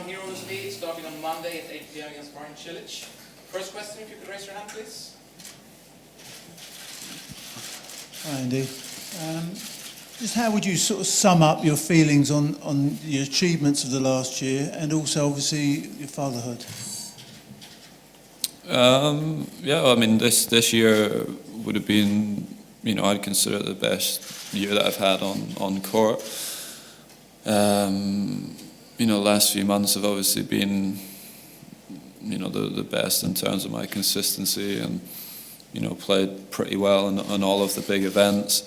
here obviously, starting on Monday at 8 p.m. against Brian Cilic. First question, if you could raise your hand, please. Hi, Andy. Just how would you sort of sum up your feelings on your achievements of the last year and also obviously your fatherhood? Yeah, I mean, this year would have been, I'd consider it the best year that I've had on court. Last few months have obviously been, the best in terms of my consistency and, played pretty well in all of the big events.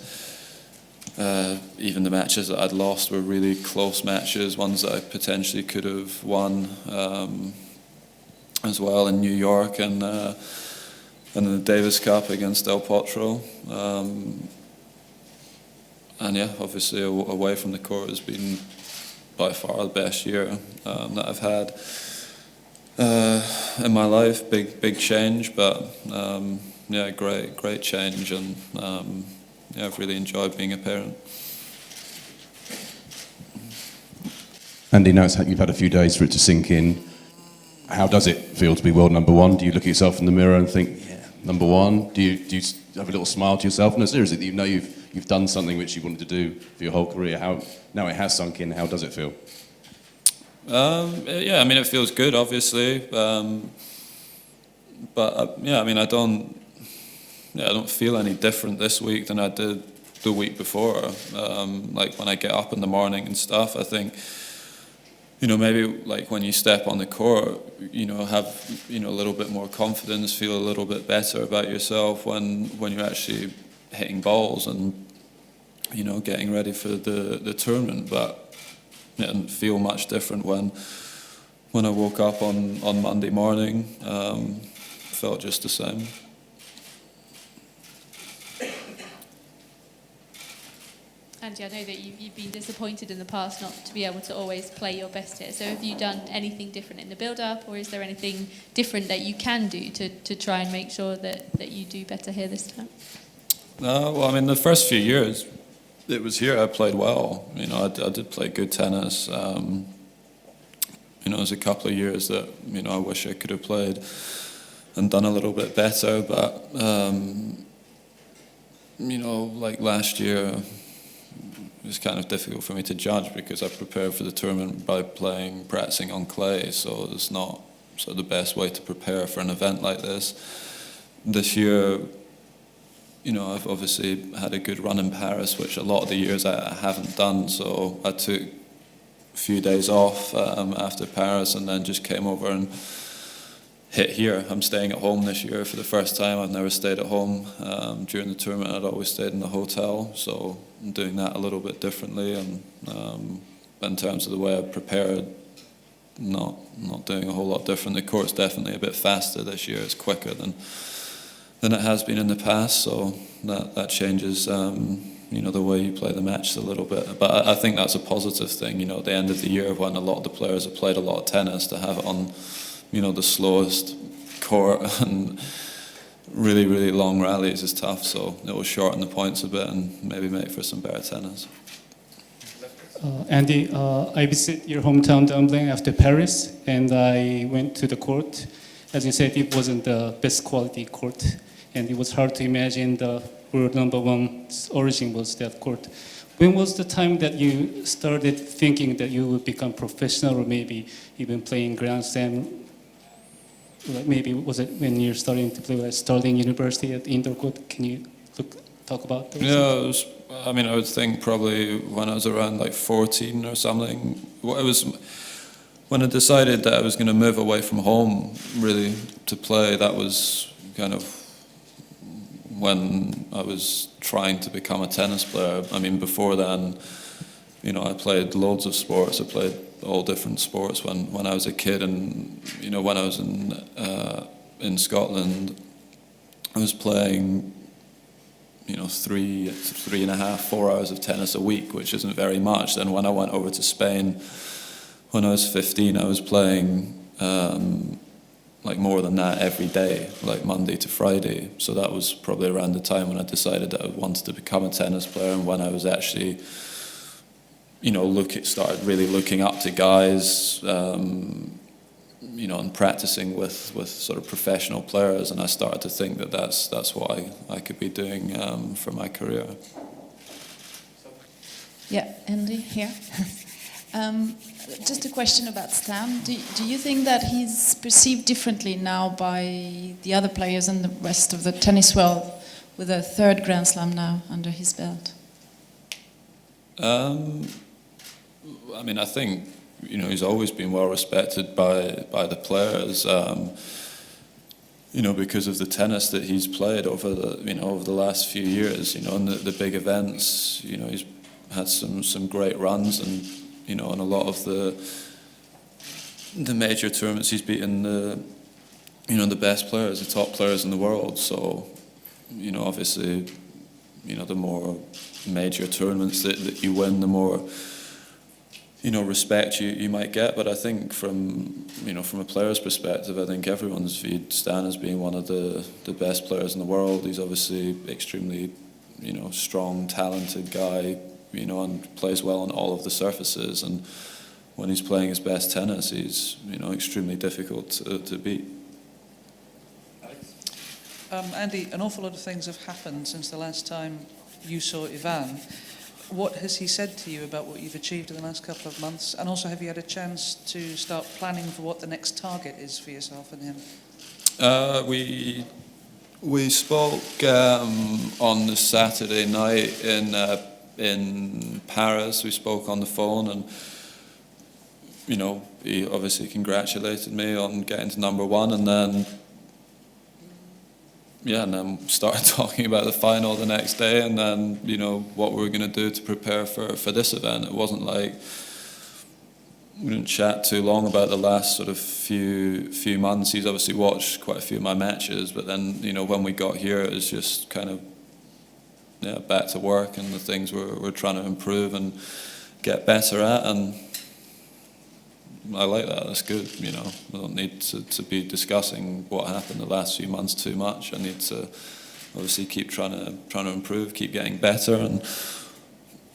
Even the matches that I'd lost were really close matches, ones that I potentially could have won as well in New York and the Davis Cup against Del Potro. And yeah, obviously away from the court has been by far the best year that I've had in my life. Big change, but yeah, great change, and yeah, I've really enjoyed being a parent. Andy, now you've had a few days for it to sink in. How does it feel to be world number one? Do you look at yourself in the mirror and think, yeah, number one? Do you have a little smile to yourself? No, seriously, that you've done something which you wanted to do for your whole career. Now it has sunk in, how does it feel? Yeah, I mean, it feels good, obviously. But yeah, I mean, I don't feel any different this week than I did the week before. Like when I get up in the morning and stuff, I think, maybe like when you step on the court, have, a little bit more confidence, feel a little bit better about yourself when you're actually hitting balls and, getting ready for the tournament. But it didn't feel much different when I woke up on Monday morning. Felt just the same. Andy, I know that you've been disappointed in the past not to be able to always play your best here. So have you done anything different in the build-up, or is there anything different that you can do to try and make sure that you do better here this time? Well, I mean, the first few years it was here I played well. I did play good tennis. There was a couple of years that, I wish I could have played and done a little bit better. But, like last year, it was kind of difficult for me to judge because I prepared for the tournament by practicing on clay, so it's not sort of the best way to prepare for an event like this. This year, I've obviously had a good run in Paris, which a lot of the years I haven't done, so I took a few days off after Paris and then just came over and hit here. I'm staying at home this year for the first time. I've never stayed at home during the tournament. I'd always stayed in the hotel, so I'm doing that a little bit differently. And in terms of the way I prepared, not doing a whole lot different. The court's definitely a bit faster this year. It's quicker than it has been in the past, so that changes the way you play the match a little bit. But I think that's a positive thing. At the end of the year, when a lot of the players have played a lot of tennis, to have it on the slowest court and really, really long rallies is tough, so it will shorten the points a bit and maybe make for some better tennis. Andy, I visited your hometown Dublin after Paris, and I went to the court. As you said, it wasn't the best quality court, and it was hard to imagine the world number one's origin was that court. When was the time that you started thinking that you would become professional or maybe even playing Grand Slam? Like maybe was it when you're starting to play at Stirling University at indoor court? Can you talk about those? Yeah, I would think probably when I was around like 14 or something. It was when I decided that I was going to move away from home really to play. That was kind of when I was trying to become a tennis player. Before then, I played loads of sports. I played all different sports when I was a kid, and when I was in Scotland, I was playing 3.5, 4 hours of tennis a week, which isn't very much. Then when I went over to Spain when I was 15, I was playing like more than that every day, like Monday to Friday. So that was probably around the time when I decided that I wanted to become a tennis player, and when I was actually started really looking up to guys, and practicing with sort of professional players, and I started to think that that's what I could be doing for my career. Yeah, Andy, here. Just a question about Stan. Do you think that he's perceived differently now by the other players and the rest of the tennis world with a third Grand Slam now under his belt? I think he's always been well respected by the players. Because of the tennis that he's played over the last few years. In the big events, he's had some great runs, and in a lot of the major tournaments he's beaten the best players, the top players in the world. So obviously the more major tournaments that you win, the more respect you might get. But I think from a player's perspective, I think everyone's viewed Stan as being one of the best players in the world. He's obviously extremely strong, talented guy, and plays well on all of the surfaces, and when he's playing his best tennis, he's extremely difficult to beat. Andy, an awful lot of things have happened since the last time you saw Ivan. What has he said to you about what you've achieved in the last couple of months? And also, have you had a chance to start planning for what the next target is for yourself and him? We spoke on the Saturday night in Paris. We spoke on the phone, and he obviously congratulated me on getting to #1, and then started talking about the final the next day, and then what we were going to do to prepare for this event. It wasn't like we didn't chat too long about the last sort of few months. He's obviously watched quite a few of my matches, but then when we got here, it was just kind of back to work and the things we're trying to improve and get better at, and I like that. That's good. I don't need to be discussing what happened the last few months too much. I need to obviously keep trying to improve, keep getting better, and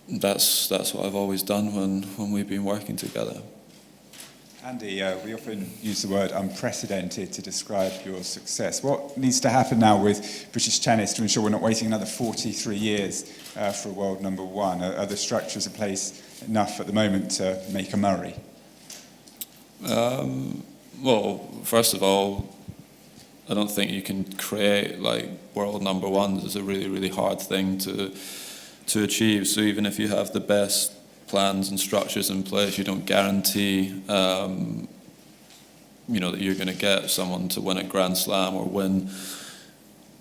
that's what I've always done when we've been working together. Andy, we often use the word unprecedented to describe your success. What needs to happen now with British tennis to ensure we're not waiting another 43 years for a world #1? Are the structures in place enough at the moment to make a Murray? Well, first of all, I don't think you can create world #1s. It's a really, really hard thing to achieve. So even if you have the best plans and structures in place, you don't guarantee that you're going to get someone to win a Grand Slam or win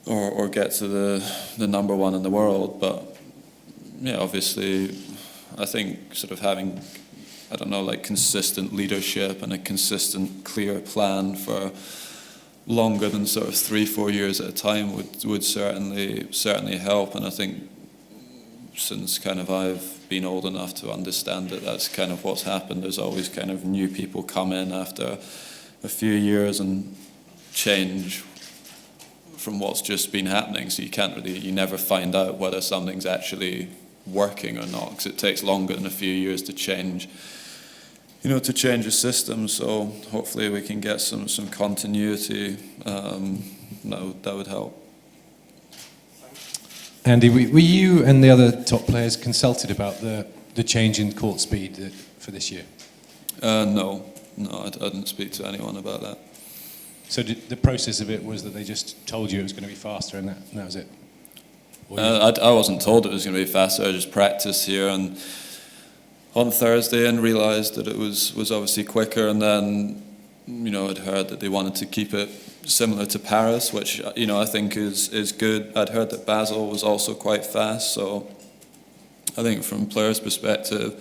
or get to the #1 in the world. But obviously I think sort of having consistent leadership and a consistent, clear plan for longer than sort of 3-4 years at a time would certainly help. And I think since kind of I've been old enough to understand that that's kind of what's happened. There's always kind of new people come in after a few years and change from what's just been happening. So you never find out whether something's actually working or not, because it takes longer than a few years to change a system. So hopefully we can get some continuity. That would help. Andy, were you and the other top players consulted about the change in court speed for this year? No, I didn't speak to anyone about that. So the process of it was that they just told you it was going to be faster, and that was it? I wasn't told it was going to be faster. I just practiced here and on Thursday and realised that it was obviously quicker, and then I'd heard that they wanted to keep it similar to Paris, which I think is good. I'd heard that Basel was also quite fast, so I think from players' perspective,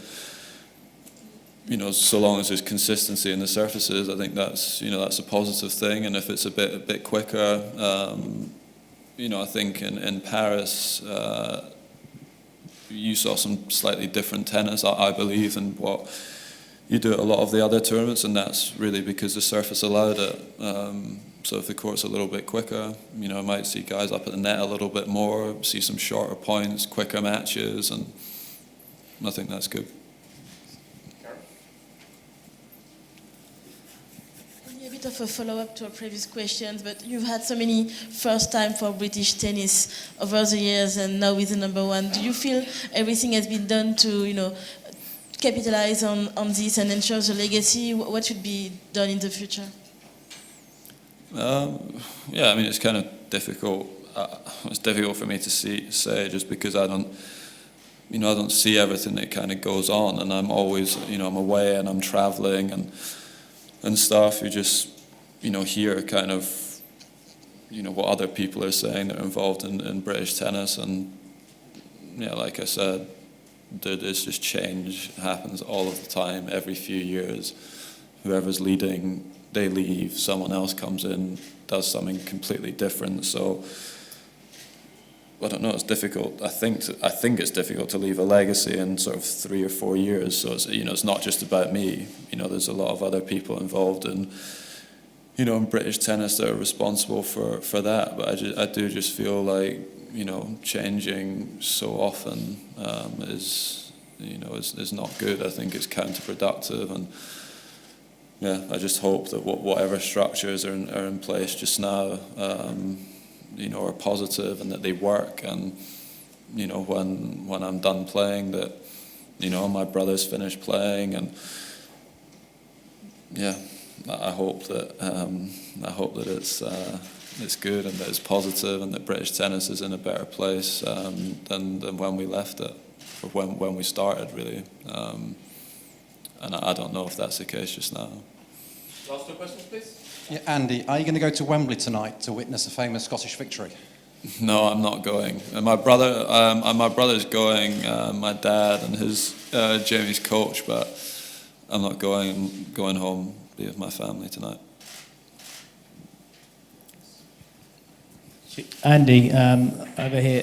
so long as there's consistency in the surfaces, I think that's a positive thing. And if it's a bit quicker, I think in Paris you saw some slightly different tennis, I believe, than what you do at a lot of the other tournaments, and that's really because the surface allowed it. So if the court's a little bit quicker, I might see guys up at the net a little bit more, see some shorter points, quicker matches, and I think that's good. bit of a follow-up to our previous questions, but you've had so many first time for British tennis over the years, and now with the number one. Do you feel everything has been done to, capitalize on this and ensure the legacy? What should be done in the future? Yeah, I mean, it's kind of difficult. It's difficult for me to say just because I don't see everything that kind of goes on, and I'm always, I'm away and I'm traveling and stuff. You just, hear kind of, what other people are saying that are involved in British tennis, and yeah, like I said, there's just change happens all of the time. Every few years, whoever's leading, they leave, someone else comes in, does something completely different. So I don't know, it's difficult. I think it's difficult to leave a legacy in sort of 3 or 4 years. So it's, it's not just about me. There's a lot of other people involved in British tennis that are responsible for that. But I do just feel like, changing so often is not good. I think it's counterproductive, and yeah, I just hope that whatever structures are in place just now, are positive and that they work. And when I'm done playing, that my brother's finished playing, and yeah, I hope that it's good and that it's positive and that British tennis is in a better place than when we left it, or when we started, really. And I don't know if that's the case just now. Last 2 questions, please. Yeah, Andy, are you going to go to Wembley tonight to witness a famous Scottish victory? No, I'm not going. And my brother's going. My dad and his Jamie's coach, but I'm not going. I'm going home, be with my family tonight. Andy, over here.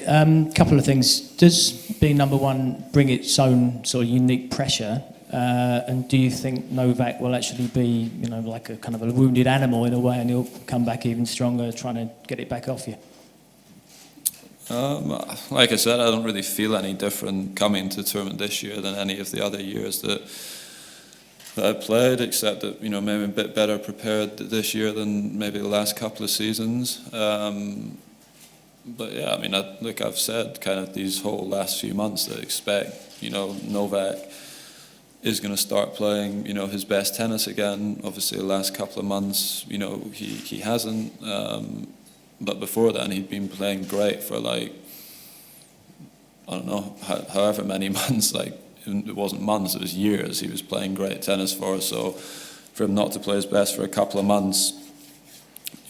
Couple of things. Does being number one bring its own sort of unique pressure? And do you think Novak will actually be, like a kind of a wounded animal in a way, and he'll come back even stronger, trying to get it back off you? Like I said, I don't really feel any different coming to the tournament this year than any of the other years that I played, except that maybe a bit better prepared this year than maybe the last couple of seasons. But yeah, I mean, like I've said, kind of these whole last few months, that I expect Novak is going to start playing his best tennis again. Obviously, the last couple of months, he hasn't. But before then, he'd been playing great for I don't know, however many months. It wasn't months, it was years. He was playing great tennis for us. So for him not to play his best for a couple of months,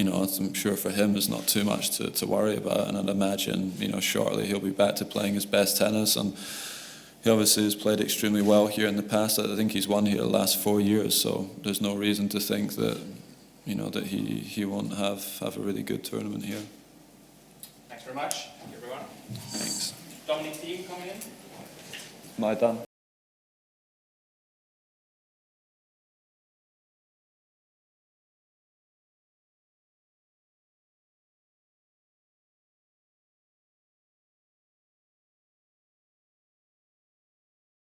I'm sure for him it's not too much to worry about. And I'd imagine, shortly he'll be back to playing his best tennis. And he obviously has played extremely well here in the past. I think he's won here the last 4 years. So there's no reason to think that, that he won't have a really good tournament here. Thanks very much, everyone. Thanks. Dominic Thiem coming in. Am I done?